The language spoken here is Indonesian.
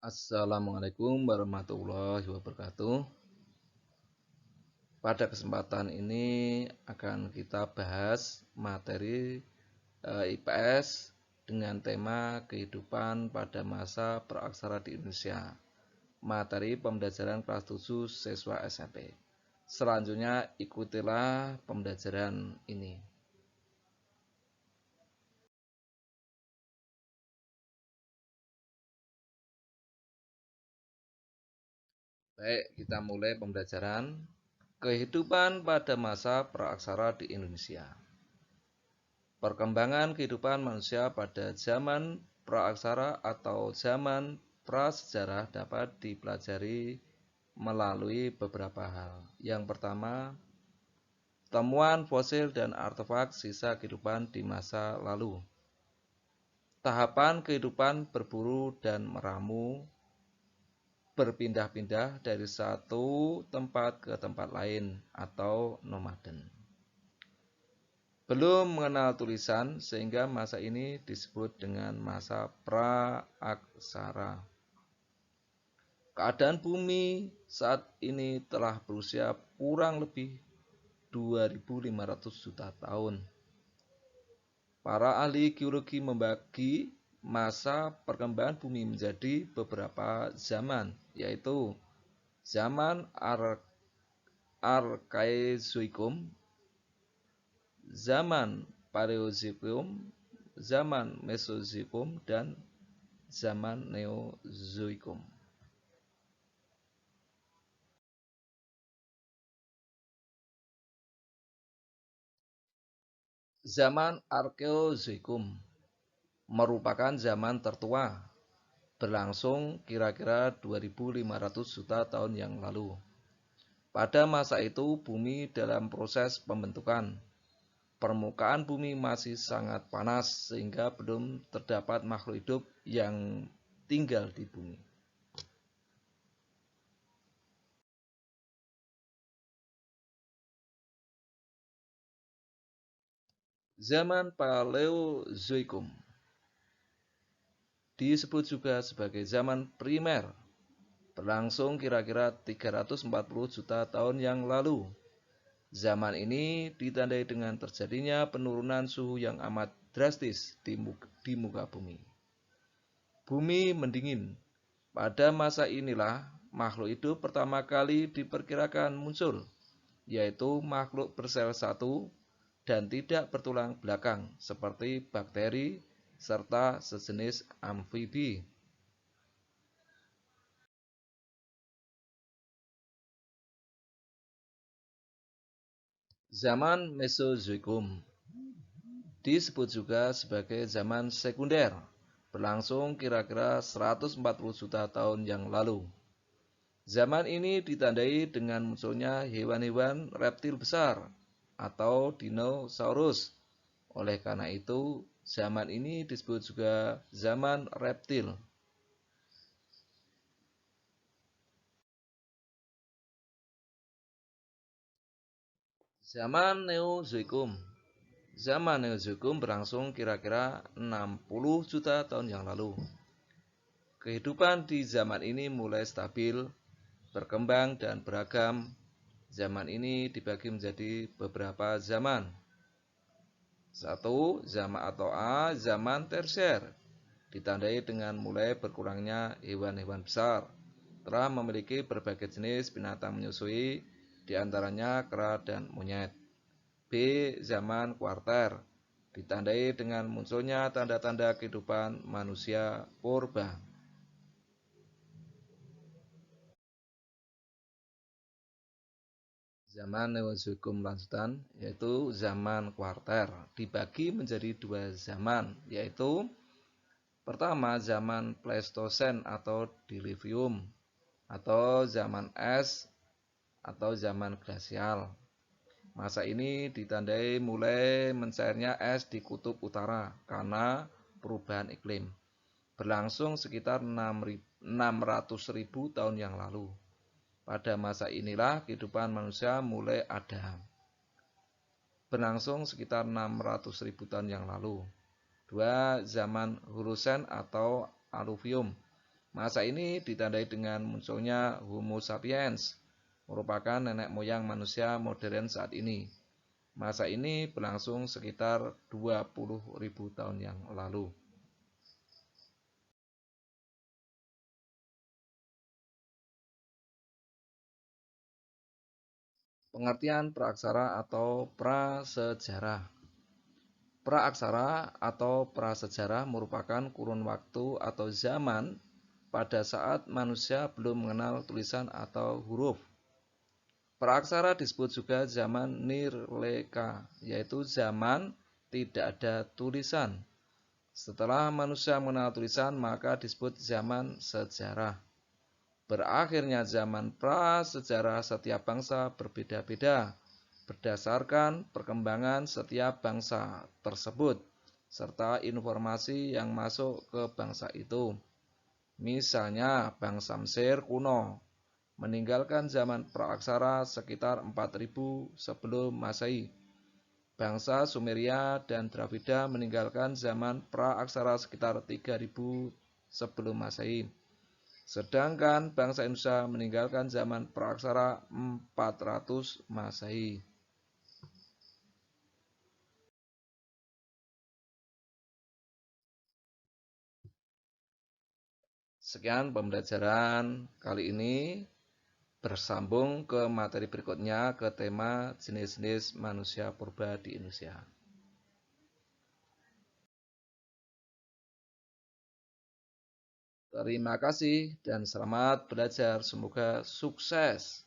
Assalamualaikum warahmatullahi wabarakatuh. Pada kesempatan ini akan kita bahas materi IPS dengan tema kehidupan pada masa praksara di Indonesia. Materi pembelajaran kelas 7 siswa SMP. Selanjutnya ikutilah pembelajaran ini. Baik, kita mulai pembelajaran kehidupan pada masa praksara di Indonesia. Perkembangan kehidupan manusia pada zaman praaksara atau zaman prasejarah dapat dipelajari melalui beberapa hal. Yang pertama, temuan fosil dan artefak sisa kehidupan di masa lalu. Tahapan kehidupan berburu dan meramu berpindah-pindah dari satu tempat ke tempat lain atau nomaden. Belum mengenal tulisan sehingga masa ini disebut dengan masa praaksara. Keadaan bumi saat ini telah berusia kurang lebih 2.500 juta tahun. Para ahli geologi membagi masa perkembangan bumi menjadi beberapa zaman, yaitu zaman Arkaezoikum, zaman Paleozoikum, zaman Mesozoikum, dan zaman Neozoikum. Zaman Arkeozoikum merupakan zaman tertua, berlangsung kira-kira 2.500 juta tahun yang lalu. Pada masa itu bumi dalam proses pembentukan. Permukaan bumi masih sangat panas sehingga belum terdapat makhluk hidup yang tinggal di bumi. Zaman Paleozoikum disebut juga sebagai zaman primer, berlangsung kira-kira 340 juta tahun yang lalu. Zaman ini ditandai dengan terjadinya penurunan suhu yang amat drastis di muka bumi. Bumi mendingin. Pada masa inilah makhluk hidup pertama kali diperkirakan muncul, yaitu makhluk bersel satu dan tidak bertulang belakang seperti bakteri serta sejenis amfibi. Zaman Mesozoikum disebut juga sebagai zaman sekunder, berlangsung kira-kira 140 juta tahun yang lalu. Zaman ini ditandai dengan munculnya hewan-hewan reptil besar atau dinosaurus. Oleh karena itu, zaman ini disebut juga zaman reptil. Zaman Neozoikum. Zaman Neozoikum berlangsung kira-kira 60 juta tahun yang lalu. Kehidupan di zaman ini mulai stabil, berkembang dan beragam. Zaman ini dibagi menjadi beberapa zaman. Satu, zaman atau A, zaman tersier, ditandai dengan mulai berkurangnya hewan-hewan besar. Telah memiliki berbagai jenis binatang menyusui, diantaranya kera dan monyet. B. Zaman kuarter, ditandai dengan munculnya tanda-tanda kehidupan manusia purba. Zaman Neozoikum lanjutan, yaitu zaman kuarter, dibagi menjadi dua zaman, yaitu pertama zaman Pleistosen atau Diluvium, atau zaman es atau zaman glasial. Masa ini ditandai mulai mencairnya es di kutub utara karena perubahan iklim. Berlangsung sekitar 600.000 tahun yang lalu. Pada masa inilah kehidupan manusia mulai ada. Berlangsung sekitar 600.000 tahun yang lalu. Dua, zaman Holosen atau Aluvium. Masa ini ditandai dengan munculnya Homo sapiens, merupakan nenek moyang manusia modern saat ini. Masa ini berlangsung sekitar 20.000 tahun yang lalu. Pengertian praaksara atau prasejarah. Praaksara atau prasejarah merupakan kurun waktu atau zaman pada saat manusia belum mengenal tulisan atau huruf. Praaksara disebut juga zaman Nirleka, yaitu zaman tidak ada tulisan. Setelah manusia mengenal tulisan, maka disebut zaman sejarah. Berakhirnya zaman prasejarah setiap bangsa berbeda-beda berdasarkan perkembangan setiap bangsa tersebut serta informasi yang masuk ke bangsa itu. Misalnya bangsa Mesir kuno meninggalkan zaman praaksara sekitar 4000 sebelum Masehi. Bangsa Sumeria dan Dravida meninggalkan zaman praaksara sekitar 3000 sebelum Masehi. Sedangkan bangsa Indonesia meninggalkan zaman praaksara 400 Masehi. Sekian pembelajaran kali ini, bersambung ke materi berikutnya ke tema jenis-jenis manusia purba di Indonesia. Terima kasih dan selamat belajar. Semoga sukses.